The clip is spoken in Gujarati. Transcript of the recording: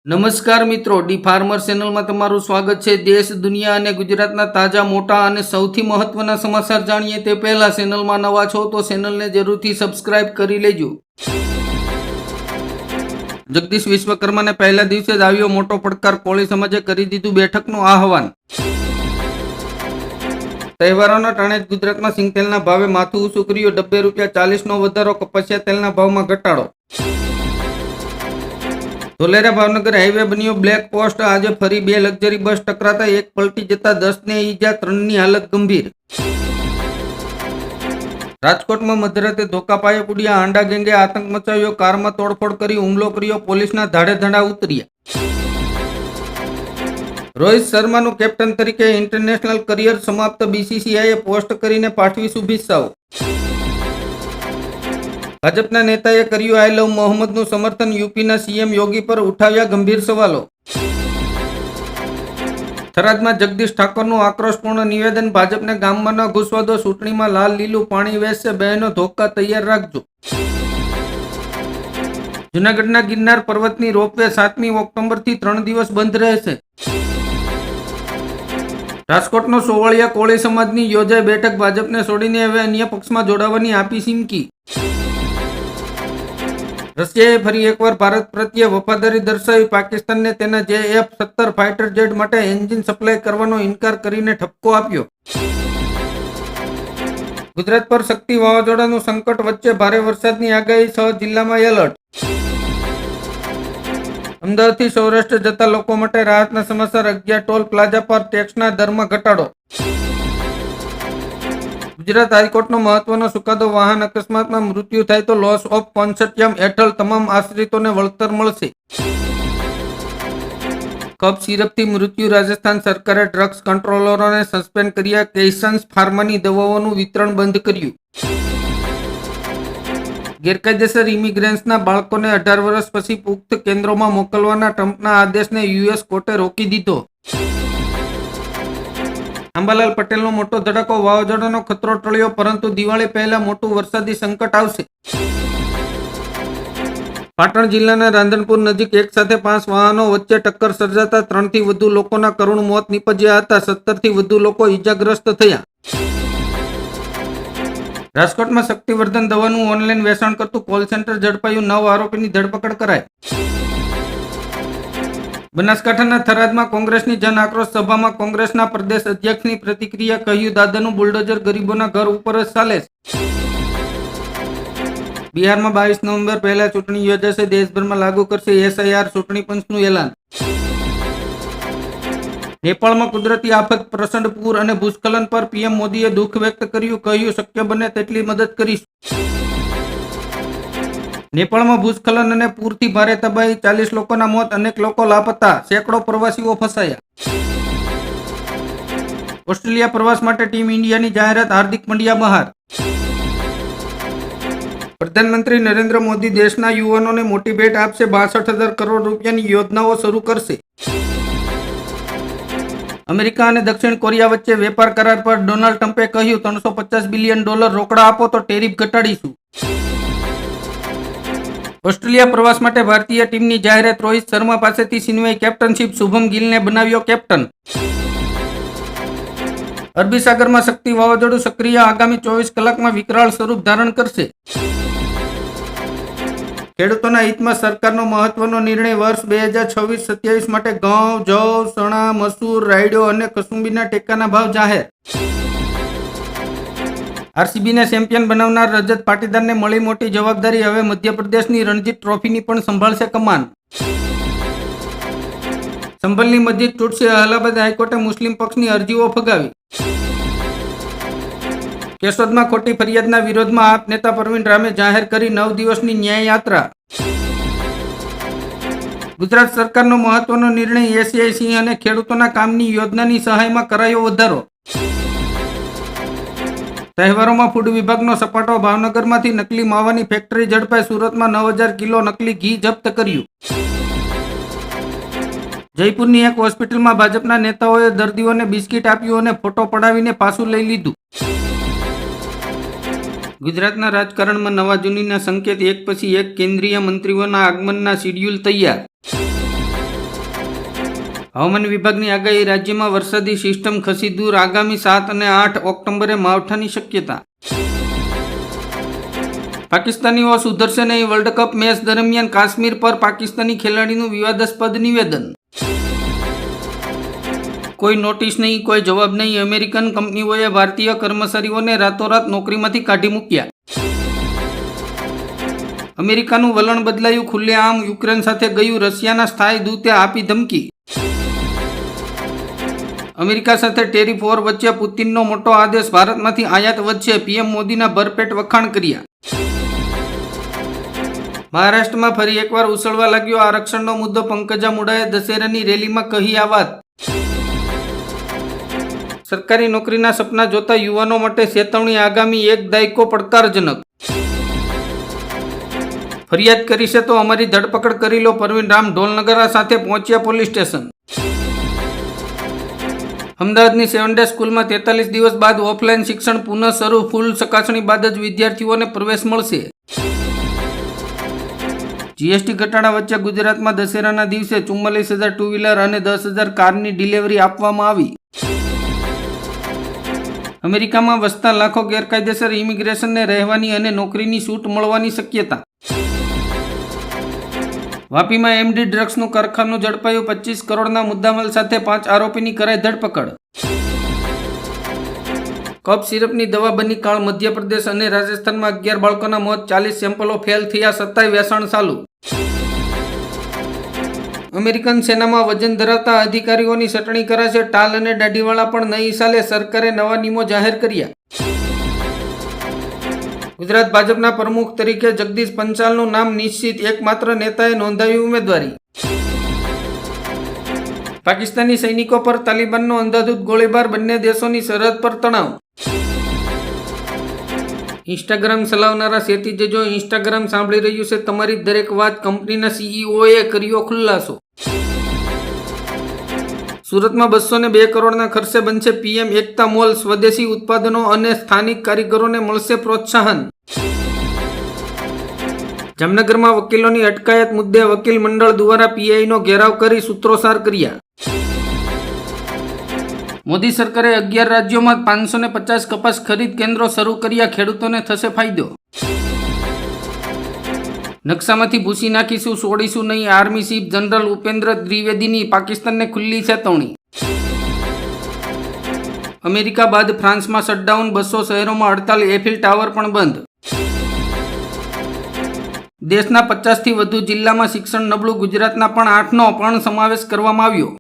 નમસ્કાર મિત્રો, ડી ફાર્મર ચેનલમાં તમારું સ્વાગત છે। દેશ, દુનિયા અને ગુજરાતના તાજા, મોટા અને સૌથી મહત્વના સમાચાર જાણીએ તે પહેલા ચેનલમાં નવા છો તો ચેનલને જરૂરથી સબસ્ક્રાઇબ કરી લેજો। જગદીશ વિશ્વકર્માને પહેલા દિવસે જ આવ્યો મોટો પડકાર, કોળી સમાજે કરી દીધું બેઠકનું આહવાન। તહેવારોના ટાણે જ ગુજરાતમાં સિંગતેલના ભાવે માથું ઊંચું કર્યું, ₹40.40નો વધારો, કપાસિયા તેલના ભાવમાં ઘટાડો। ધોલેરા ભાવનગર હાઈવે બન્યો બ્લેક પોસ્ટ, આજે ફરી બે લક્ઝરી બસ ટકરાતા એક પલટી જતા 10ને ઈજા, 3ની હાલત ગંભીર। રાજકોટમાં મધરાતે ધોકા પાયે કુડ્યા હાંડા ગેંગે આતંક મચાવ્યો, કારમાં તોડફોડ કરી હુમલો કર્યો, પોલીસના ધાડે ધડા ઉતર્યા। રોહિત શર્માનું કેપ્ટન તરીકે ઇન્ટરનેશનલ કરિયર સમાપ્ત, બીસીસીઆઈએ પોસ્ટ કરીને પાઠવી શુભેચ્છાઓ। ભાજપના નેતાએ કર્યું આઈ લવ મોહમ્મદનું સમર્થન, યુપીના સીએમ યોગી પર ઉઠાવ્યા ગંભીર સવાલો। થરાદમાં જગદીશ ઠાકોરનું આક્રોશપૂર્ણ નિવેદન, ભાજપને ગામમાં ન ઘૂસવા દો, ચૂંટણીમાં લાલ લીલું પાણી વહેશે, બહેનો ધોકા તૈયાર રાખજો। જૂનાગઢના ગિરનાર પર્વતની રોપવે 7મી ઓક્ટોબરથી 3 દિવસ બંધ રહેશે। રાજકોટનો સોવળિયા કોળી સમાજની યોજાઈ બેઠક, ભાજપને છોડીને હવે અન્ય પક્ષમાં જોડાવાની આપી ચીમકી। રશિયાએ ફરી એકવાર ભારત પ્રત્યે વફાદારી દર્શાવી, પાકિસ્તાનને તેના JF-17 ફાઇટર જેટ માટે એન્જિન સપ્લાય કરવાનો ઇનકાર કરીને ઠપકો આપ્યો। ગુજરાત પર શક્તિ વાવાઝોડાનું સંકટ વચ્ચે ભારે વરસાદની આગાહી, 6 જિલ્લામાં એલર્ટ। અમદાવાદથી સૌરાષ્ટ્ર જતા લોકો માટે રાહતના સમાચાર, 11 ટોલ પ્લાઝા પર ટેક્સના દરમાં ઘટાડો। ગુજરાત હાઈકોર્ટનો મહત્વનો ચુકાદો, વાહન અકસ્માતમાં મૃત્યુ થાય તો લોસ ઓફ કોન્સોર્ટિયમ હેઠળ તમામ આશ્રિતોને વળતર મળશે। કફ સિરપથી મૃત્યુ, રાજસ્થાન સરકારે ડ્રગ્સ કંટ્રોલરોને સસ્પેન્ડ કર્યા, કેસન્સ ફાર્માની દવાઓનું વિતરણ બંધ કર્યું। ગેરકાયદેસર ઇમિગ્રન્ટ્સના બાળકોને 18 વર્ષ પછી પુખ્ત કેન્દ્રોમાં મોકલવાના ટ્રમ્પના આદેશને યુએસ કોર્ટે રોકી દીધો। અંબાલાલ પટેલનો મોટો ધડાકો, વાવાઝોડાનો ખતરો ટળ્યો, પરંતુ દિવાળી પહેલા મોટું વરસાદી સંકટ આવશે। પાટણ જિલ્લાના રાંધનપુર નજીક એક સાથે 5 વાહનો વચ્ચે ટક્કર સર્જાતા 3થી વધુ લોકોના કરુણ મોત નીપજ્યા હતા, 17થી વધુ લોકો ઈજાગ્રસ્ત થયા। રાજકોટમાં શક્તિવર્ધન દવાનું ઓનલાઈન વેચાણ કરતું કોલ સેન્ટર ઝડપાયું, 9 આરોપીની ધરપકડ કરાઈ। બનાસકાંઠાના થરાદમાં કોંગ્રેસની જન આક્રોશ સભામાં કોંગ્રેસના પ્રદેશ અધ્યક્ષની પ્રતિક્રિયા, કહ્યું દાદાનું બુલડોઝર ગરીબોના ઘર ઉપર જ ચાલે છે। બિહારમાં 22 નવેમ્બર પહેલા ચૂંટણી યોજાશે, દેશભરમાં લાગુ કરશે SIR, ચૂંટણી પંચનું એલાન। નેપાળમાં કુદરતી આફત, પ્રચંડ પૂર અને ભૂસ્ખલન પર પીએમ મોદીએ દુઃખ વ્યક્ત કર્યું, કહ્યું શક્ય બને તેટલી મદદ કરીશું। નેપાળમાં ભૂસ્ખલન અને પૂરથી ભારે તબાહી, 40 લોકોના મોત, અનેક લોકો લાપતા, સેંકડો પ્રવાસીઓ ફસાયા। ઓસ્ટ્રેલિયા પ્રવાસ માટે ટીમ ઇન્ડિયાની જાહેરાત, હાર્દિક પંડ્યા બહાર। પ્રધાનમંત્રી નરેન્દ્ર મોદી દેશના યુવાનોને મોટી ભેટ આપશે, 62,000 કરોડ રૂપિયાની યોજનાઓ શરૂ કરશે। અમેરિકા અને દક્ષિણ કોરિયા વચ્ચે વેપાર કરાર પર ડોનાલ્ડ ટ્રમ્પે કહ્યું, $350 બિલિયન રોકડા આપો તો ટેરિફ ઘટાડીશું। ઓસ્ટ્રેલિયા પ્રવાસ માટે ભારતીય ટીમની જાહેરાત, રોહિત શર્મા પાસેથી છીનવાઈ કેપ્ટનશીપ, શુભમ ગિલને બનાવ્યો કેપ્ટન। અરબી સાગરમાં શક્તિ વાવાઝોડું સક્રિય, આગામી 24 કલાકમાં વિકરાળ સ્વરૂપ ધારણ કરશે। ખેડૂતોના હિતમાં સરકારનો મહત્વનો નિર્ણય, વર્ષ 2026-27 માટે ઘઉં, જવ, ચણા, મસૂર, રાયડો અને કસુંબીના ટેકાના ભાવ જાહેર। આરસીબીને ચેમ્પિયન બનાવનાર રજત પાટીદારને મળી મોટી જવાબદારી, હવે મધ્યપ્રદેશની રણજી ટ્રોફીની પણ સંભાળશે કમાન। સંભલની મસ્જિદ તૂટશે, અલ્હાબાદ હાઈકોર્ટે મુસ્લિમ પક્ષની અરજીઓ ફગાવી। કેશોદમાં ખોટી ફરિયાદના વિરોધમાં આપ નેતા પ્રવીણ રામે જાહેર કરી 9 દિવસની ન્યાય યાત્રા। ગુજરાત સરકારનો મહત્વનો નિર્ણય, એસીઆઈ સિંહ અને ખેડૂતોના કામની યોજનાની સહાયમાં કરાયો વધારો। તહેવારોમાં ફૂડ વિભાગનો સપાટો, ભાવનગરમાંથી નકલી માવાની ફેક્ટરી ઝડપાઈ, સુરતમાં 9,000 કિલો નકલી ઘી જપ્ત કર્યું। જયપુરની એક હોસ્પિટલમાં ભાજપના નેતાઓએ દર્દીઓને બિસ્કિટ આપ્યું અને ફોટો પડાવીને પાછું લઈ લીધું। ગુજરાતના રાજકારણમાં નવા જૂનીના સંકેત, એક પછી એક કેન્દ્રીય મંત્રીઓના આગમનના શિડ્યુલ તૈયાર। હવામાન વિભાગની આગાહી, રાજ્યમાં વરસાદી સિસ્ટમ ખસી દૂર, આગામી 7 અને 8 ઓક્ટોબરે માવઠાની શક્યતા. પાકિસ્તાનીઓ સુધરશે નહીં, વર્લ્ડ કપ મેચ દરમિયાન કાશ્મીર પર પાકિસ્તાની ખેલાડીનું વિવાદાસ્પદ નિવેદન. કોઈ નોટિસ નહીં, કોઈ જવાબ નહીં, અમેરિકન કંપનીઓએ ભારતીય કર્મચારીઓને રાતોરાત નોકરીમાંથી કાઢી મૂક્યા. અમેરિકાનું વલણ બદલાયું, ખુલ્લેઆમ યુક્રેન સાથે ગયું, રશિયાના સ્થાયી દૂતે આપી ધમકી. અમેરિકા સાથે ટેરિફ વોર વચ્ચે પુતિનનો મોટો આદેશ, ભારતમાંથી આયાત વધશે, પીએમ મોદીના ભરપેટ વખાણ કર્યા. મહારાષ્ટ્રમાં ફરી એકવાર ઉછળવા લાગ્યો આરક્ષણનો મુદ્દો, પંકજા મુંડાએ દશેરાની રેલીમાં કહી આ વાત. સરકારી નોકરીના સપના જોતા યુવાનો માટે ચેતવણી, આગામી એક દાયકો પડકારજનક. ફરિયાદ કરી છે તો અમારી ધરપકડ કરી લો, પરવીન રામ ઢોલનગરા સાથે પહોંચ્યા પોલીસ સ્ટેશન. અમદાવાદની 7 ડે સ્કૂલમાં 43 દિવસ બાદ ઓફલાઈન શિક્ષણ પુનઃ શરૂ, ફૂલ ચકાસણી બાદ જ વિદ્યાર્થીઓને પ્રવેશ મળશે. જીએસટી ઘટાડા વચ્ચે ગુજરાતમાં દશેરાના દિવસે 44,000 ટુ વ્હીલર અને 10,000 કારની ડિલિવરી આપવામાં આવી. અમેરિકામાં વસતા લાખો ગેરકાયદેસર ઇમિગ્રેશનને રહેવાની અને નોકરીની છૂટ મળવાની શક્યતા. વાપીમાં એમડી ડ્રગ્સનું કારખાનું ઝડપાયું, 25 કરોડના મુદ્દામાલ સાથે 5 આરોપીની કરાઈ ધરપકડ. કફ સિરપની દવા બની કાળ, મધ્યપ્રદેશ અને રાજસ્થાનમાં 11 બાળકોના મોત, 40 સેમ્પલો ફેલ થયા, છતાંય વેચાણ ચાલુ. અમેરિકન સેનામાં વજન ધરાવતા અધિકારીઓની છટણી કરાશે, ટાલ અને દાઢીવાળા પણ નહીં ચાલે, સરકારે નવા નિયમો જાહેર કર્યા. ગુજરાત ભાજપના પ્રમુખ તરીકે જગદીશ પંચાલનું નામ નિશ્ચિત, એકમાત્ર નેતાએ નોંધાવી ઉમેદવારી. પાકિસ્તાની સૈનિકો પર તાલિબાનનો અંધાધૂંધ ગોળીબાર, બંને દેશોની સરહદ પર તણાવ. ઇન્સ્ટાગ્રામ ચલાવનારા ચેતી જજો, ઇન્સ્ટાગ્રામ સાંભળી રહ્યું છે તમારી દરેક વાત, કંપનીના સીઈઓએ કર્યો ખુલાસો. સુરતમાં 202 કરોડના ખર્ચે બનશે પીએમ એકતા મોલ, સ્વદેશી ઉત્પાદનો અને સ્થાનિક કારીગરોને મળશે પ્રોત્સાહન. જામનગરમાં વકીલોની અટકાયત મુદ્દે વકીલ મંડળ દ્વારા પીઆઈનો ઘેરાવ કરી સૂત્રોચ્ચાર કર્યા. મોદી સરકારે 11 રાજ્યોમાં 550 કપાસ ખરીદ કેન્દ્રો શરૂ કર્યા, ખેડૂતોને થશે ફાયદો. નકશામાંથી ભૂસી નાખીશું, છોડીશું નહીં, આર્મી ચીફ જનરલ ઉપેન્દ્ર દ્વિવેદીની પાકિસ્તાનને ખુલ્લી ચેતવણી. અમેરિકા બાદ ફ્રાન્સમાં શટડાઉન, 200 શહેરોમાં હડતાલ, એફિલ ટાવર પણ બંધ. દેશના 50થી વધુ જિલ્લામાં શિક્ષણ નબળું, ગુજરાતના પણ 8નો પણ સમાવેશ કરવામાં આવ્યો.